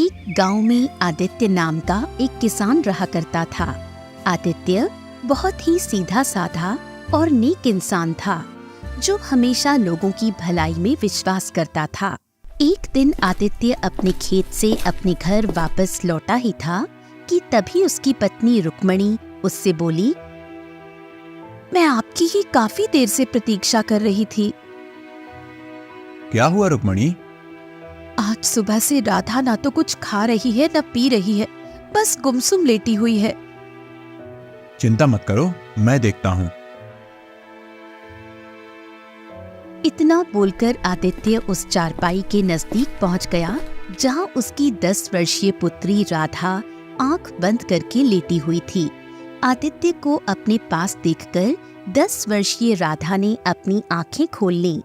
एक गांव में आदित्य नाम का एक किसान रहा करता था। आदित्य बहुत ही सीधा साधा और नेक इंसान था, जो हमेशा लोगों की भलाई में विश्वास करता था। एक दिन आदित्य अपने खेत से अपने घर वापस लौटा ही था कि तभी उसकी पत्नी रुक्मणी उससे बोली, मैं आपकी ही काफी देर से प्रतीक्षा कर रही थी। क्या हुआ रुक्मणी? आज सुबह से राधा ना तो कुछ खा रही है न पी रही है, बस गुमसुम लेटी हुई है। चिंता मत करो, मैं देखता हूँ। इतना बोलकर आदित्य उस चारपाई के नजदीक पहुंच गया, जहां उसकी 10 वर्षीय पुत्री राधा आंख बंद करके लेटी हुई थी। आदित्य को अपने पास देखकर 10 वर्षीय राधा ने अपनी आंखें खोल ली।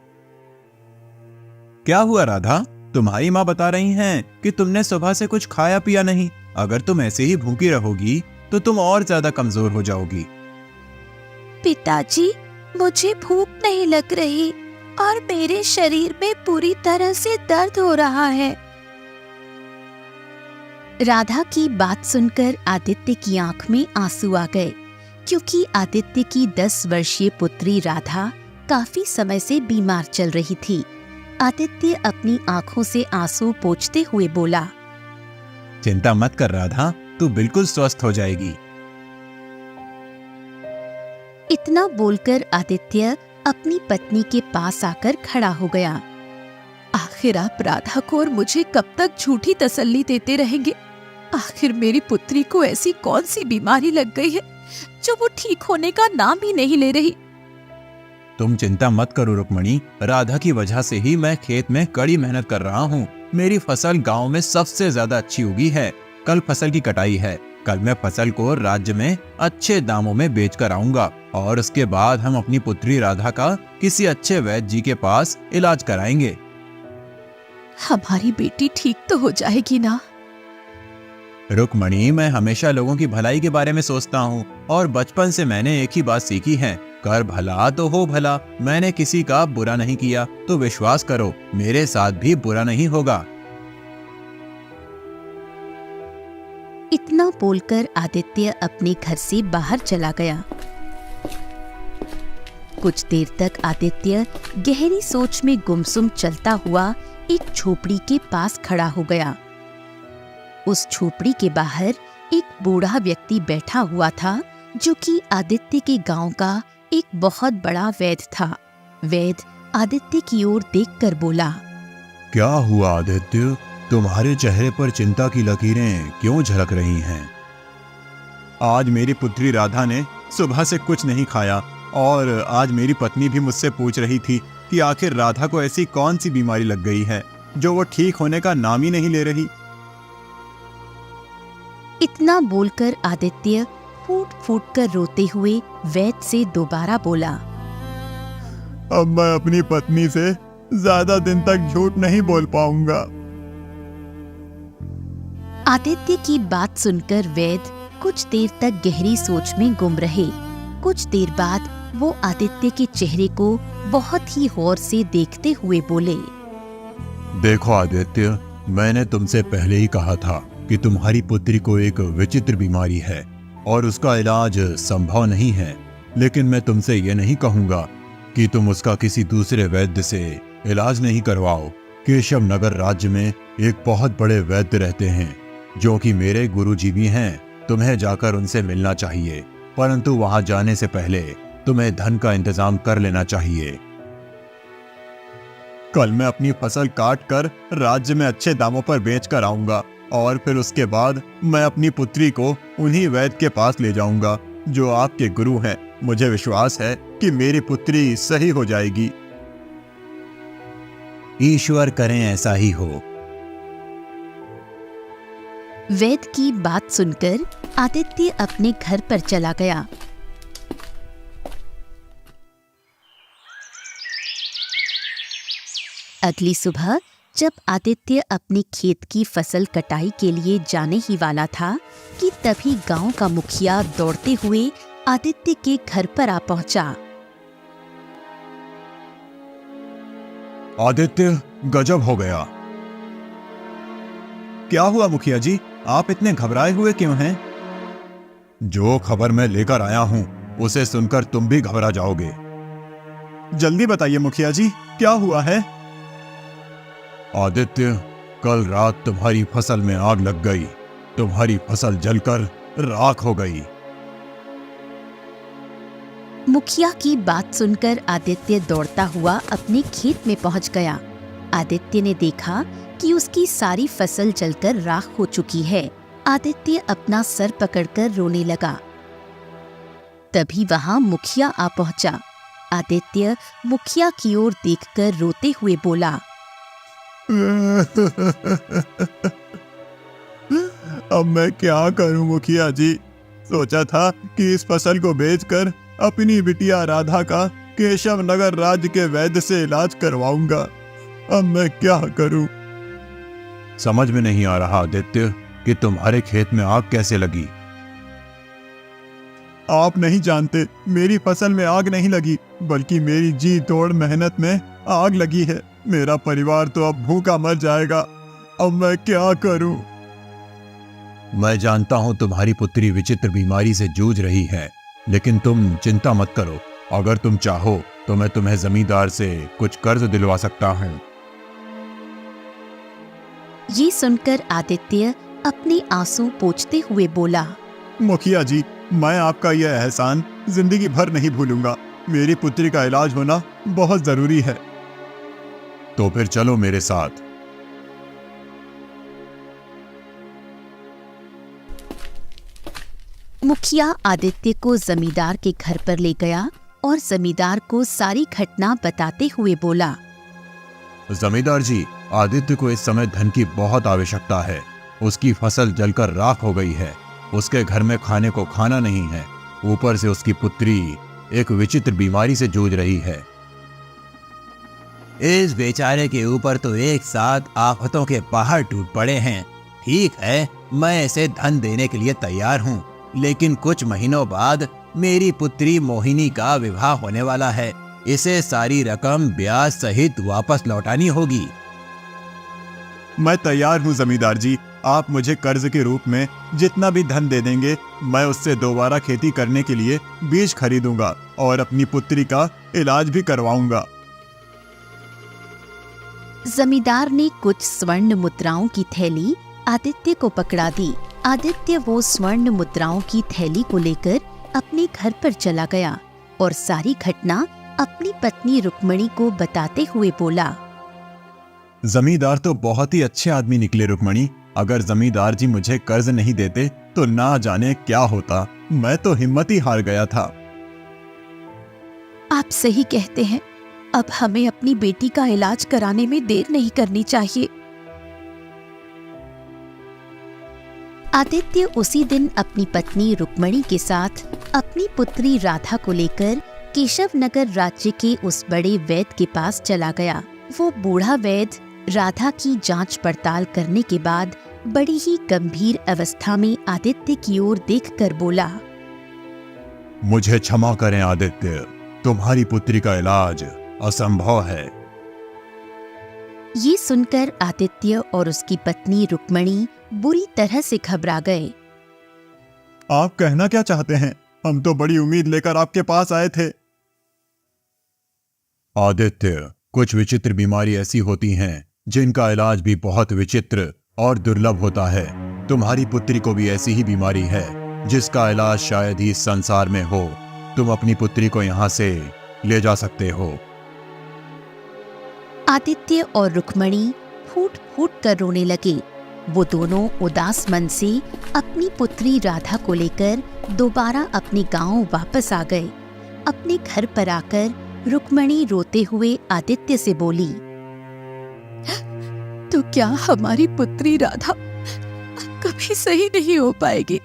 क्या हुआ राधा? तुम्हारी माँ बता रही हैं कि तुमने सुबह से कुछ खाया पिया नहीं। अगर तुम ऐसे ही भूखी रहोगी तो तुम और ज्यादा कमजोर हो जाओगी। पिताजी, मुझे भूख नहीं लग रही और मेरे शरीर में पूरी तरह से दर्द हो रहा है। राधा की बात सुनकर आदित्य की आंख में आंसू आ गए, क्योंकि आदित्य की 10 वर्षीय पुत्री राधा काफी समय से बीमार चल रही थी। आदित्य अपनी आंखों से आंसू पोंछते हुए बोला, चिंता मत कर राधा, तू बिल्कुल स्वस्थ हो जाएगी। इतना बोलकर आदित्य अपनी पत्नी के पास आकर खड़ा हो गया। आखिर आप राधा को और मुझे कब तक झूठी तसल्ली देते रहेंगे? आखिर मेरी पुत्री को ऐसी कौन सी बीमारी लग गई है जो वो ठीक होने का नाम ही नहीं ले रही? तुम चिंता मत करो रुक्मणी, राधा की वजह से ही मैं खेत में कड़ी मेहनत कर रहा हूँ। मेरी फसल गांव में सबसे ज्यादा अच्छी उगी है। कल फसल की कटाई है। कल मैं फसल को राज्य में अच्छे दामों में बेच कर आऊंगा और उसके बाद हम अपनी पुत्री राधा का किसी अच्छे वैद्य जी के पास इलाज कराएंगे। हमारी बेटी ठीक तो हो जाएगी ना? रुक्मणी, मैं हमेशा लोगों की भलाई के बारे में सोचता हूँ और बचपन से मैंने एक ही बात सीखी है, कर भला तो हो भला। मैंने किसी का बुरा नहीं किया, तो विश्वास करो मेरे साथ भी बुरा नहीं होगा। इतना बोलकर आदित्य अपने घर से बाहर चला गया। कुछ देर तक आदित्य गहरी सोच में गुमसुम चलता हुआ एक झोपड़ी के पास खड़ा हो गया। उस झोपड़ी के बाहर एक बूढ़ा व्यक्ति बैठा हुआ था, जो कि आदित्य के गांव का एक बहुत बड़ा वैद्य था। वैद्य आदित्य की ओर देखकर बोला, क्या हुआ आदित्य? तुम्हारे चेहरे पर चिंता की लकीरें क्यों झलक रही हैं? आज मेरी पुत्री राधा ने सुबह से कुछ नहीं खाया और आज मेरी पत्नी भी मुझसे पूछ रही थी कि आखिर राधा को ऐसी कौन सी बीमारी लग गई है जो वो ठीक होने का नाम ही नहीं ले रही। इतना बोलकर आदित्य फूट फूट कर रोते हुए वैद्य से दोबारा बोला, अब मैं अपनी पत्नी से ज्यादा दिन तक झूठ नहीं बोल पाऊंगा। आदित्य की बात सुनकर वैद्य कुछ देर तक गहरी सोच में गुम रहे। कुछ देर बाद वो आदित्य के चेहरे को बहुत ही गौर से देखते हुए बोले, देखो आदित्य, मैंने तुमसे पहले ही कहा था कि तुम्हारी पुत्री को एक विचित्र बीमारी है और उसका इलाज संभव नहीं है। लेकिन मैं तुमसे ये नहीं कहूंगा कि तुम उसका किसी दूसरे वैद्य से इलाज नहीं करवाओ। केशव नगर राज्य में एक बहुत बड़े वैद्य रहते हैं, जो कि मेरे गुरुजी भी हैं। तुम्हें जाकर उनसे मिलना चाहिए, परंतु वहां जाने से पहले तुम्हें धन का इंतजाम कर लेना चाहिए। कल मैं अपनी फसल काट कर राज्य में अच्छे दामों पर बेच कर आऊंगा और फिर उसके बाद मैं अपनी पुत्री को उन्हीं वैद्य के पास ले जाऊंगा जो आपके गुरु हैं। मुझे विश्वास है कि मेरी पुत्री सही हो जाएगी। ईश्वर करें ऐसा ही हो। वैद्य की बात सुनकर आदित्य अपने घर पर चला गया। अगली सुबह जब आदित्य अपने खेत की फसल कटाई के लिए जाने ही वाला था कि तभी गांव का मुखिया दौड़ते हुए आदित्य के घर पर आ पहुंचा। आदित्य, गजब हो गया। क्या हुआ मुखिया जी, आप इतने घबराए हुए क्यों हैं? जो खबर मैं लेकर आया हूं उसे सुनकर तुम भी घबरा जाओगे। जल्दी बताइए मुखिया जी, क्या हुआ है? आदित्य, कल रात तुम्हारी फसल में आग लग गई। तुम्हारी फसल जलकर राख हो गई। मुखिया की बात सुनकर आदित्य दौड़ता हुआ अपने खेत में पहुंच गया। आदित्य ने देखा कि उसकी सारी फसल जलकर राख हो चुकी है। आदित्य अपना सर पकड़कर रोने लगा। तभी वहां मुखिया आ पहुंचा। आदित्य मुखिया की ओर देखकर रोते हुए बोला, अब मैं क्या करूं मुखिया जी? सोचा था कि इस फसल को बेचकर अपनी बिटिया राधा का केशव नगर राज्य के वैद्य से इलाज करवाऊंगा। अब मैं क्या करूं? समझ में नहीं आ रहा आदित्य कि तुम्हारे खेत में आग कैसे लगी। आप नहीं जानते, मेरी फसल में आग नहीं लगी, बल्कि मेरी जी तोड़ मेहनत में आग लगी है। मेरा परिवार तो अब भूखा मर जाएगा। अब मैं क्या करूं? मैं जानता हूं तुम्हारी पुत्री विचित्र बीमारी से जूझ रही है, लेकिन तुम चिंता मत करो। अगर तुम चाहो तो मैं तुम्हें जमींदार से कुछ कर्ज दिलवा सकता हूं। ये सुनकर आदित्य अपने आंसू पोंछते हुए बोला, मुखिया जी, मैं आपका यह एहसान जिंदगी भर नहीं भूलूंगा। मेरी पुत्री का इलाज होना बहुत जरूरी है। तो फिर चलो मेरे साथ। मुखिया आदित्य को जमींदार के घर पर ले गया और जमींदार को सारी घटना बताते हुए बोला, जमींदार जी, आदित्य को इस समय धन की बहुत आवश्यकता है। उसकी फसल जलकर राख हो गई है। उसके घर में खाने को खाना नहीं है। ऊपर से उसकी पुत्री एक विचित्र बीमारी से जूझ रही है। इस बेचारे के ऊपर तो एक साथ आफतों के पहाड़ टूट पड़े हैं। ठीक है, मैं इसे धन देने के लिए तैयार हूँ, लेकिन कुछ महीनों बाद मेरी पुत्री मोहिनी का विवाह होने वाला है। इसे सारी रकम ब्याज सहित वापस लौटानी होगी। मैं तैयार हूँ जमींदार जी। आप मुझे कर्ज के रूप में जितना भी धन दे देंगे, मैं उससे दोबारा खेती करने के लिए बीज खरीदूंगा और अपनी पुत्री का इलाज भी करवाऊंगा। जमींदार ने कुछ स्वर्ण मुद्राओं की थैली आदित्य को पकड़ा दी। आदित्य वो स्वर्ण मुद्राओं की थैली को लेकर अपने घर पर चला गया और सारी घटना अपनी पत्नी रुक्मणी को बताते हुए बोला, जमींदार तो बहुत ही अच्छे आदमी निकले रुक्मणी। अगर जमींदार जी मुझे कर्ज नहीं देते तो ना जाने क्या होता। मैं तो हिम्मत ही हार गया था। आप सही कहते हैं। अब हमें अपनी बेटी का इलाज कराने में देर नहीं करनी चाहिए। आदित्य उसी दिन अपनी पत्नी रुक्मणी के साथ अपनी पुत्री राधा को लेकर केशव नगर राज्य के उस बड़े वैद्य के पास चला गया। वो बूढ़ा वैद्य राधा की जांच पड़ताल करने के बाद बड़ी ही गंभीर अवस्था में आदित्य की ओर देखकर बोला, मुझे क्षमा करें आदित्य, तुम्हारी पुत्री का इलाज असंभव है। ये सुनकर आदित्य और उसकी पत्नी रुक्मणी बुरी तरह से घबरा गए। आप कहना क्या चाहते हैं? हम तो बड़ी उम्मीद लेकर आपके पास आए थे। आदित्य, कुछ विचित्र बीमारी ऐसी होती हैं जिनका इलाज भी बहुत विचित्र और दुर्लभ होता है। तुम्हारी पुत्री को भी ऐसी ही बीमारी है जिसका इलाज शायद ही इस संसार में हो। तुम अपनी पुत्री को यहाँ से ले जा सकते हो। आदित्य और रुक्मणी फूट फूट कर रोने लगे। वो दोनों उदास मन से अपनी पुत्री राधा को लेकर दोबारा अपने गांव वापस आ गए। अपने घर पर आकर रुक्मणी रोते हुए आदित्य से बोली, तो क्या हमारी पुत्री राधा कभी सही नहीं हो पाएगी?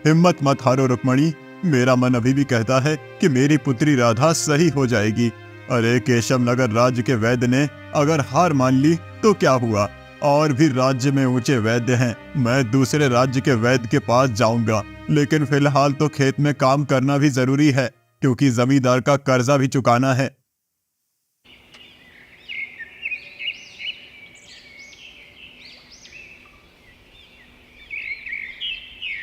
हिम्मत मत हारो रुक्मणी। मेरा मन अभी भी कहता है कि मेरी पुत्री राधा सही हो जाएगी। अरे, केशव नगर राज्य के वैद्य ने अगर हार मान ली तो क्या हुआ? और भी राज्य में ऊंचे वैद्य हैं। मैं दूसरे राज्य के वैद्य के पास जाऊंगा, लेकिन फिलहाल तो खेत में काम करना भी जरूरी है, क्योंकि जमींदार का कर्जा भी चुकाना है।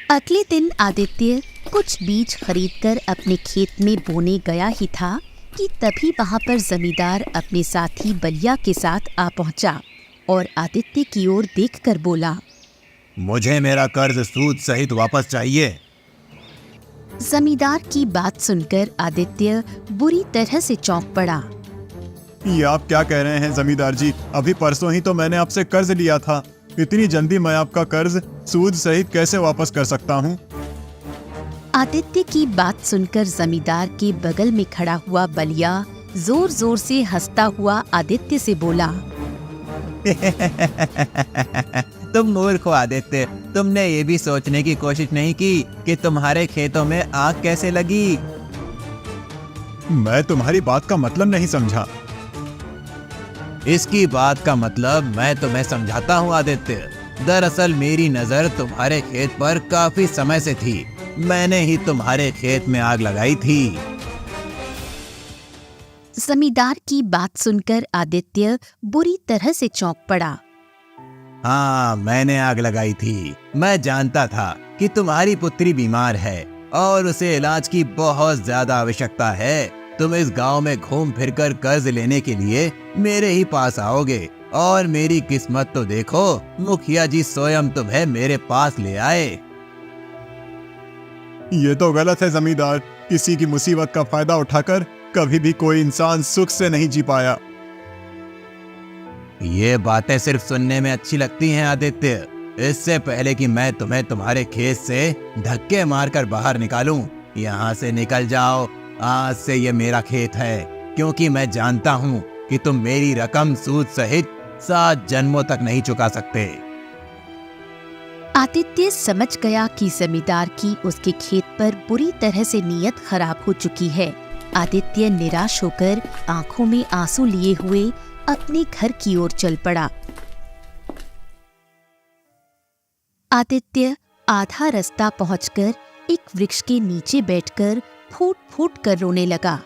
अगले दिन आदित्य कुछ बीज खरीदकर अपने खेत में बोने गया ही था कि तभी वहां पर जमींदार अपने साथी बलिया के साथ आ पहुंचा और आदित्य की ओर देखकर बोला, मुझे मेरा कर्ज सूद सहित वापस चाहिए। जमींदार की बात सुनकर आदित्य बुरी तरह से चौंक पड़ा। ये आप क्या कह रहे हैं जमींदार जी? अभी परसों ही तो मैंने आपसे कर्ज लिया था। इतनी जल्दी मैं आपका कर्ज सूद सहित कैसे वापस कर सकता हूँ? आदित्य की बात सुनकर जमींदार के बगल में खड़ा हुआ बलिया जोर जोर से हंसता हुआ आदित्य से बोला, तुम मूर्ख हो आदित्य, तुमने ये भी सोचने की कोशिश नहीं की कि तुम्हारे खेतों में आग कैसे लगी। मैं तुम्हारी बात का मतलब नहीं समझा। इसकी बात का मतलब मैं तुम्हें समझाता हूँ आदित्य। दरअसल मेरी नजर तुम्हारे खेत पर काफी समय से थी। मैंने ही तुम्हारे खेत में आग लगाई थी। जमींदार की बात सुनकर आदित्य बुरी तरह से चौंक पड़ा। हाँ, मैंने आग लगाई थी। मैं जानता था कि तुम्हारी पुत्री बीमार है और उसे इलाज की बहुत ज्यादा आवश्यकता है। तुम इस गांव में घूम फिरकर कर्ज लेने के लिए मेरे ही पास आओगे और मेरी किस्मत तो देखो, मुखिया जी स्वयं तुम्हें मेरे पास ले आए। ये तो गलत है जमींदार। किसी की मुसीबत का फायदा उठाकर कभी भी कोई इंसान सुख से नहीं जी पाया। ये बातें सिर्फ सुनने में अच्छी लगती हैं आदित्य। इससे पहले कि मैं तुम्हें तुम्हारे खेत से धक्के मारकर बाहर निकालूं, यहाँ से निकल जाओ। आज से ये मेरा खेत है, क्योंकि मैं जानता हूँ कि तुम मेरी रकम सूद सहित 7 जन्मों तक नहीं चुका सकते। आदित्य समझ गया कि जमींदार की उसके खेत पर बुरी तरह से नीयत खराब हो चुकी है। आदित्य निराश होकर आंखों में आंसू लिए हुए अपने घर की ओर चल पड़ा। आदित्य आधा रास्ता पहुंचकर एक वृक्ष के नीचे बैठकर फूट फूट कर रोने लगा।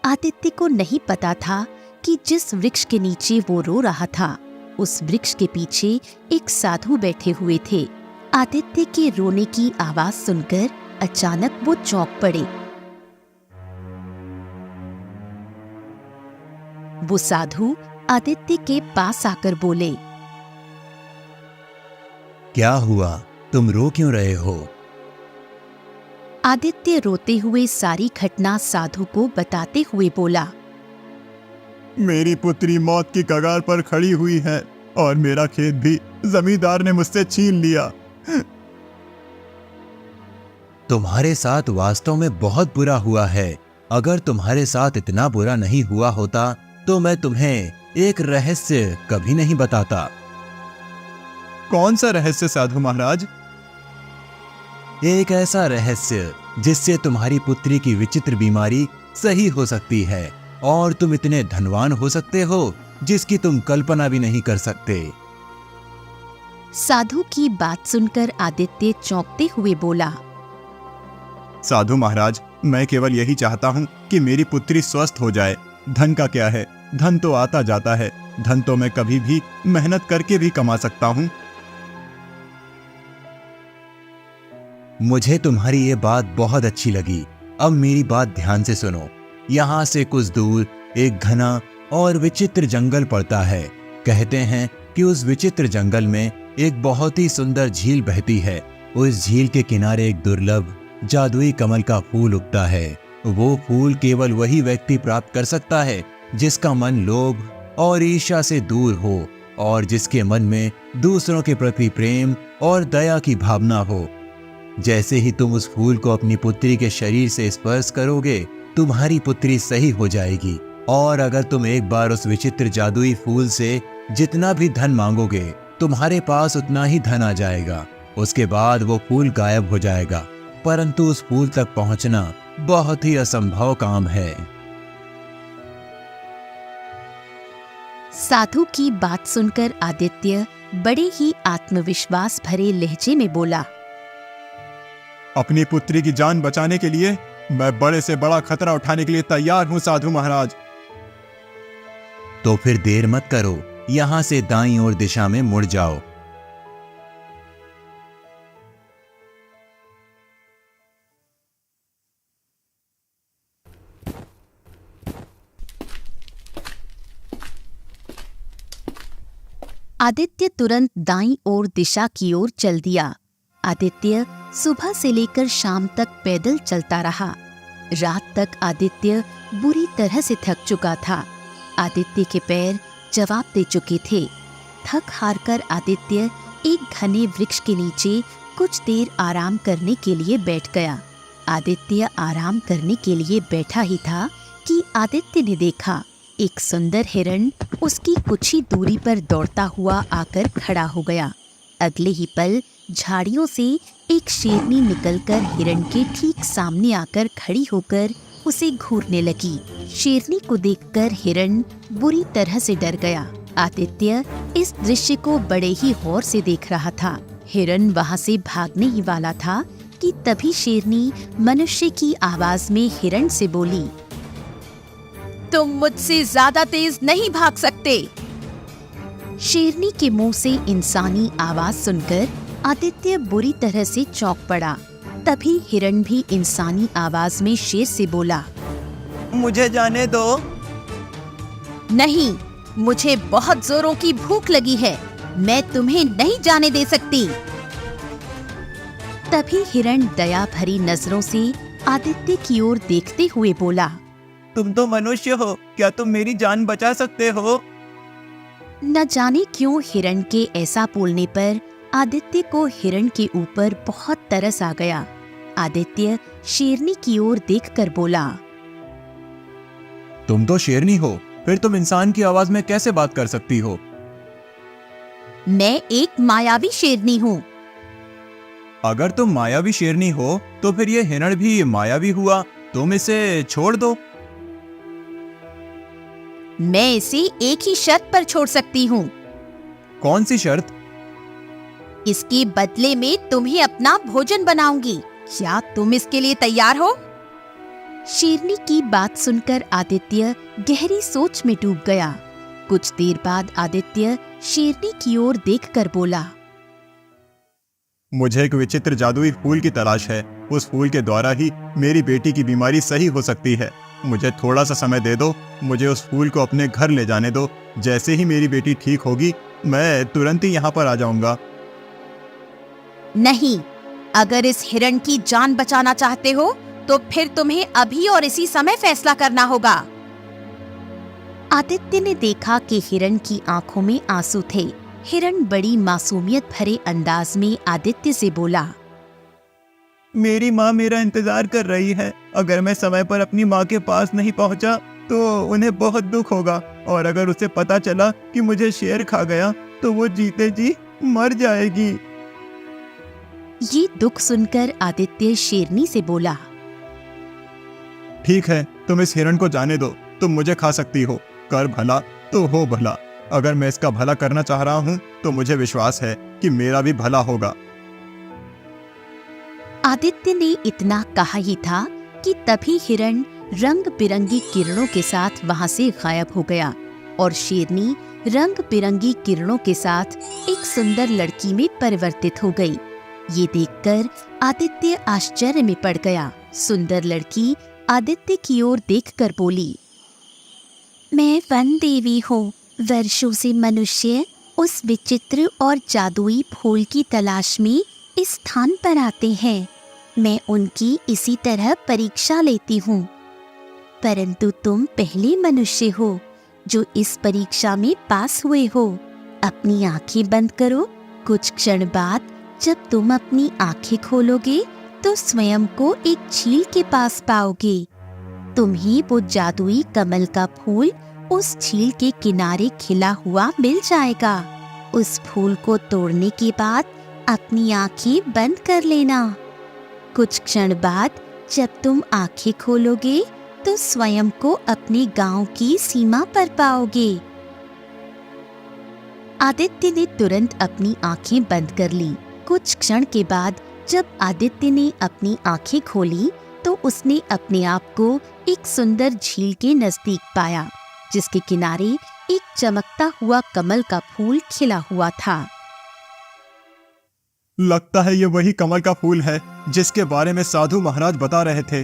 आदित्य को नहीं पता था कि जिस वृक्ष के नीचे वो रो रहा था, उस वृक्ष के पीछे एक साधु बैठे हुए थे। आदित्य के रोने की आवाज सुनकर अचानक वो चौंक पड़े। वो साधु आदित्य के पास आकर बोले, क्या हुआ? तुम रो क्यों रहे हो? आदित्य रोते हुए सारी घटना साधु को बताते हुए बोला, मेरी पुत्री मौत की कगार पर खड़ी हुई है और मेरा खेत भी जमींदार ने मुझसे छीन लिया। तुम्हारे साथ वास्तव में बहुत बुरा हुआ है। अगर तुम्हारे साथ इतना बुरा नहीं हुआ होता तो मैं तुम्हें एक रहस्य कभी नहीं बताता। कौन सा रहस्य साधु महाराज? एक ऐसा रहस्य जिससे तुम्हारी पुत्री की विचित्र बीमारी सही हो सकती है और तुम इतने धनवान हो सकते हो जिसकी तुम कल्पना भी नहीं कर सकते। साधु की बात सुनकर आदित्य चौंकते हुए बोला, साधु महाराज, मैं केवल यही चाहता हूँ कि मेरी पुत्री स्वस्थ हो जाए। धन का क्या है? धन तो आता जाता है। धन तो मैं कभी भी मेहनत करके भी कमा सकता हूँ। मुझे तुम्हारी ये बात बहुत अच्छी लगी। अब मेरी बात ध्यान से सुनो। यहाँ से कुछ दूर एक घना और विचित्र जंगल पड़ता है। कहते हैं कि उस विचित्र जंगल में एक बहुत ही सुंदर झील बहती है। उस झील के किनारे एक दुर्लभ जादुई कमल का फूल उगता है। वो फूल केवल वही व्यक्ति प्राप्त कर सकता है जिसका मन लोभ और ईर्ष्या से दूर हो और जिसके मन में दूसरों के प्रति प्रेम और दया की भावना हो। जैसे ही तुम उस फूल को अपनी पुत्री के शरीर से स्पर्श करोगे, तुम्हारी पुत्री सही हो जाएगी। और अगर तुम एक बार उस विचित्र जादुई फूल से जितना भी धन मांगोगे, तुम्हारे पास उतना ही धन आ जाएगा। उसके बाद वो फूल गायब हो जाएगा। परंतु उस फूल तक पहुंचना बहुत ही असंभव काम है। साधु की बात सुनकर आदित्य बड़े ही आत्मविश्वास भरे लहजे में बोला, अपनी पुत्री की जान बचाने के लिए मैं बड़े से बड़ा खतरा उठाने के लिए तैयार हूँ साधु महाराज। तो फिर देर मत करो, यहाँ से दाईं ओर दिशा में मुड़ जाओ। आदित्य तुरंत दाईं ओर दिशा की ओर चल दिया। आदित्य सुबह से लेकर शाम तक पैदल चलता रहा। रात तक आदित्य बुरी तरह से थक चुका था। आदित्य के पैर जवाब दे चुके थे। थक हार कर आदित्य एक घने वृक्ष के नीचे कुछ देर आराम करने के लिए बैठ गया। आदित्य आराम करने के लिए बैठा ही था कि आदित्य ने देखा एक सुंदर हिरण उसकी कुछ ही दूरी पर दौड़ता हुआ आकर खड़ा हो गया। अगले ही पल झाड़ियों से एक शेरनी निकलकर हिरण के ठीक सामने आकर खड़ी होकर उसे घूरने लगी। शेरनी को देखकर हिरण बुरी तरह से डर गया। आदित्य इस दृश्य को बड़े ही गौर से देख रहा था। हिरण वहां से भागने ही वाला था कि तभी शेरनी मनुष्य की आवाज में हिरण से बोली, तुम मुझसे ज्यादा तेज नहीं भाग सकते। शेरनी के मुंह से इंसानी आवाज सुनकर आदित्य बुरी तरह से चौंक पड़ा। तभी हिरण भी इंसानी आवाज में शेर से बोला, मुझे जाने दो। नहीं, मुझे बहुत जोरों की भूख लगी है, मैं तुम्हें नहीं जाने दे सकती। तभी हिरण दया भरी नजरों से आदित्य की ओर देखते हुए बोला, तुम तो मनुष्य हो, क्या तुम मेरी जान बचा सकते हो? न जाने क्यों हिरण के ऐसा बोलने पर आदित्य को हिरण के ऊपर बहुत तरस आ गया। आदित्य शेरनी की ओर देखकर बोला, तुम तो शेरनी हो, फिर तुम इंसान की आवाज में कैसे बात कर सकती हो? मैं एक मायावी शेरनी हूँ। अगर तुम मायावी शेरनी हो तो फिर ये हिरण भी मायावी हुआ, तुम इसे छोड़ दो। मैं इसे एक ही शर्त पर छोड़ सकती हूँ। कौन सी शर्त? इसके बदले में तुम्हें अपना भोजन बनाऊंगी। क्या तुम इसके लिए तैयार हो? शेरनी की बात सुनकर आदित्य गहरी सोच में डूब गया। कुछ देर बाद आदित्य शेरनी की ओर देखकर बोला, मुझे एक विचित्र जादुई फूल की तलाश है। उस फूल के द्वारा ही मेरी बेटी की बीमारी सही हो सकती है। मुझे थोड़ा सा समय दे दो, मुझे उस फूल को अपने घर ले जाने दो। जैसे ही मेरी बेटी ठीक होगी, मैं तुरंत ही यहाँ पर आ जाऊंगा। नहीं, अगर इस हिरण की जान बचाना चाहते हो तो फिर तुम्हें अभी और इसी समय फैसला करना होगा। आदित्य ने देखा कि हिरण की आंखों में आंसू थे। हिरण बड़ी मासूमियत भरे अंदाज में आदित्य से बोला, मेरी माँ मेरा इंतजार कर रही है। अगर मैं समय पर अपनी माँ के पास नहीं पहुँचा तो उन्हें बहुत दुख होगा, और अगर उसे पता चला कि मुझे शेर खा गया तो वो जीते जी मर जाएगी। ये दुख सुनकर आदित्य शेरनी से बोला, ठीक है, तुम इस हिरण को जाने दो, तुम मुझे खा सकती हो। कर भला तो हो भला। अगर मैं इसका भला करना चाह रहा हूँ तो मुझे विश्वास है कि मेरा भी भला होगा। आदित्य ने इतना कहा ही था कि तभी हिरण रंग बिरंगी किरणों के साथ वहां से गायब हो गया और शेरनी रंग बिरंगी किरणों के साथ एक सुंदर लड़की में परिवर्तित हो गई। ये देखकर आदित्य आश्चर्य में पड़ गया। सुंदर लड़की आदित्य की ओर देखकर बोली, मैं वन देवी हूँ। वर्षों से मनुष्य उस विचित्र और जादुई फूल की तलाश में इस स्थान पर आते हैं। मैं उनकी इसी तरह परीक्षा लेती हूँ, परंतु तुम पहले मनुष्य हो जो इस परीक्षा में पास हुए हो। अपनी आंखें बंद करो। कुछ क्षण बाद जब तुम अपनी आंखें खोलोगे तो स्वयं को एक झील के पास पाओगे। तुम्हें वो जादुई कमल का फूल उस झील के किनारे खिला हुआ मिल जाएगा। उस फूल को तोड़ने के बाद अपनी आंखें बंद कर लेना। कुछ क्षण बाद जब तुम आंखें खोलोगे तो स्वयं को अपने गांव की सीमा पर पाओगे। आदित्य ने तुरंत अपनी आंखें बंद कर ली। कुछ क्षण के बाद जब आदित्य ने अपनी आंखें खोली तो उसने अपने आप को एक सुंदर झील के नजदीक पाया, जिसके किनारे एक चमकता हुआ कमल का फूल खिला हुआ था। लगता है ये वही कमल का फूल है जिसके बारे में साधु महाराज बता रहे थे।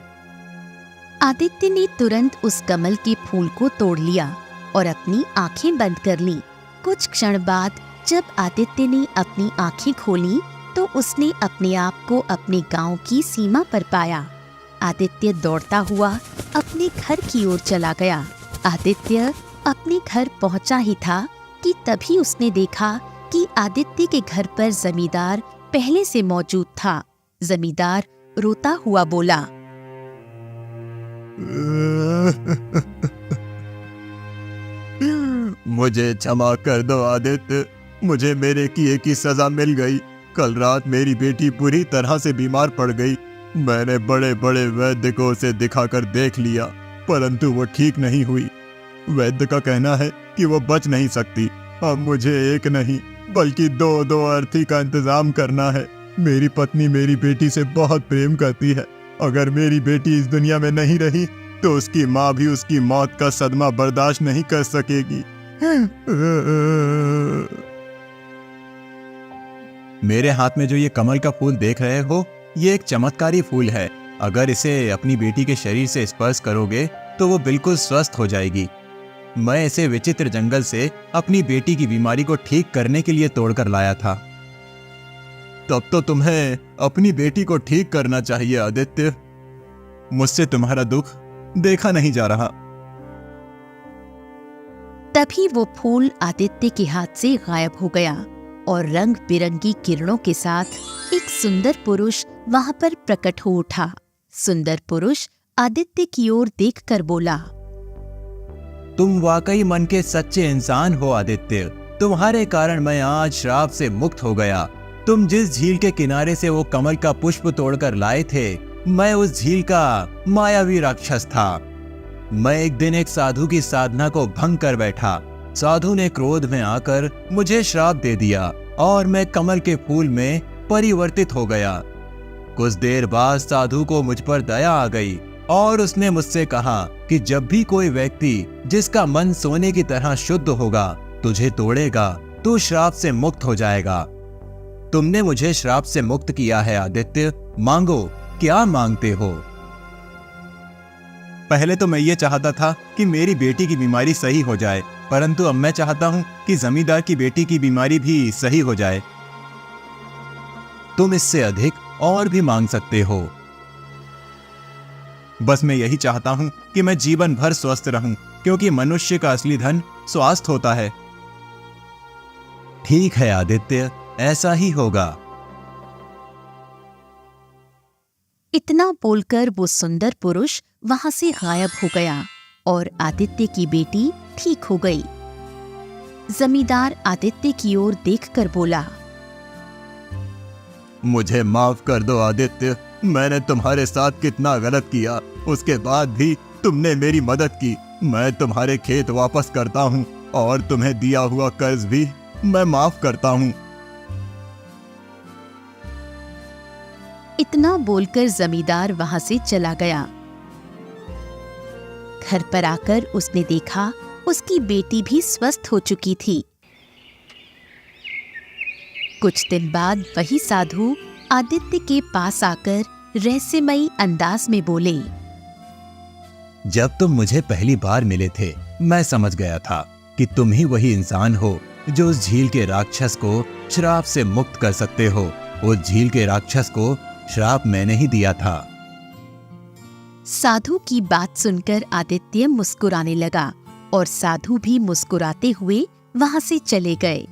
आदित्य ने तुरंत उस कमल के फूल को तोड़ लिया और अपनी आंखें बंद कर ली। कुछ क्षण बाद जब आदित्य ने अपनी आंखें खोली तो उसने अपने आप को अपने गांव की सीमा पर पाया। आदित्य दौड़ता हुआ अपने घर की ओर चला गया। आदित्य अपने घर पहुंचा ही था कि तभी उसने देखा कि आदित्य के घर पर जमींदार पहले से मौजूद था। जमींदार रोता हुआ बोला, मुझे क्षमा कर दो आदित्य, मुझे मेरे किए की सजा मिल गई। कल रात मेरी बेटी बुरी तरह से बीमार पड़ गई। मैंने बड़े बड़े वैद्य को उसे दिखाकर देख लिया, परंतु वो ठीक नहीं हुई। वैद्य का कहना है कि वो बच नहीं सकती। अब मुझे एक नहीं बल्कि दो अर्थी का इंतजाम करना है। मेरी पत्नी मेरी बेटी से बहुत प्रेम करती है। अगर मेरी बेटी इस दुनिया में नहीं रही तो उसकी माँ भी उसकी मौत का सदमा बर्दाश्त नहीं कर सकेगी। मेरे हाथ में जो ये कमल का फूल देख रहे हो, ये एक चमत्कारी फूल है। अगर इसे अपनी बेटी के शरीर से स्पर्श करोगे तो वो बिल्कुल स्वस्थ हो जाएगी। मैं इसे विचित्र जंगल से अपनी बेटी की बीमारी को ठीक करने के लिए तोड़कर लाया था। तब तो तुम्हें अपनी बेटी को ठीक करना चाहिए आदित्य। मुझसे तुम्हारा दुख देखा नहीं जा रहा। तभी वो फूल आदित्य के हाथ से गायब हो गया और रंग बिरंगी किरणों के साथ एक सुंदर पुरुष वहां पर प्रकट हो उठा। सुंदर पुरुष आदित्य की ओर देखकर बोला, तुम वाकई मन के सच्चे इंसान हो आदित्य। तुम्हारे कारण मैं आज श्राप से मुक्त हो गया। तुम जिस झील के किनारे से वो कमल का पुष्प तोड़कर लाए थे, मैं उस झील का मायावी राक्षस था। मैं एक दिन एक साधु की साधना को भंग कर बैठा। साधु ने क्रोध में आकर मुझे श्राप दे दिया और मैं कमल के फूल में परिवर्तित हो गया। कुछ देर बाद साधु को मुझ पर दया आ गई और उसने मुझसे कहा कि जब भी कोई व्यक्ति जिसका मन सोने की तरह शुद्ध होगा तुझे तोड़ेगा तो श्राप से मुक्त हो जाएगा। तुमने मुझे श्राप से मुक्त किया है आदित्य। मांगो, क्या मांगते हो? पहले तो मैं ये चाहता था कि मेरी बेटी की बीमारी सही हो जाए, परंतु अब मैं चाहता हूँ कि जमींदार की बेटी की बीमारी भी सही हो जाए। तुम इससे अधिक और भी मांग सकते हो। बस मैं यही चाहता हूँ कि मैं जीवन भर स्वस्थ रहूं, क्योंकि मनुष्य का असली धन स्वास्थ्य होता है। ठीक है आदित्य, ऐसा ही होगा। इतना बोलकर वो सुंदर पुरुष वहां से गायब हो गया और आदित्य की बेटी ठीक हो गई। जमींदार आदित्य की ओर देखकर बोला, मुझे माफ कर दो आदित्य। मैंने तुम्हारे साथ कितना गलत किया, उसके बाद भी तुमने मेरी मदद की। मैं तुम्हारे खेत वापस करता हूँ और तुम्हें दिया हुआ कर्ज भी मैं माफ करता हूँ। इतना बोलकर जमींदार वहां से चला गया। घर पर आकर उसने देखा उसकी बेटी भी स्वस्थ हो चुकी थी। कुछ दिन बाद वही साधु आदित्य के पास आकर रहस्यमयी अंदाज में बोले, जब तुम मुझे पहली बार मिले थे मैं समझ गया था कि तुम ही वही इंसान हो जो उस झील के राक्षस को श्राप से मुक्त कर सकते हो। उस झील के राक्षस को श्राप मैंने ही दिया था। साधु की बात सुनकर आदित्य मुस्कुराने लगा और साधु भी मुस्कुराते हुए वहां से चले गए।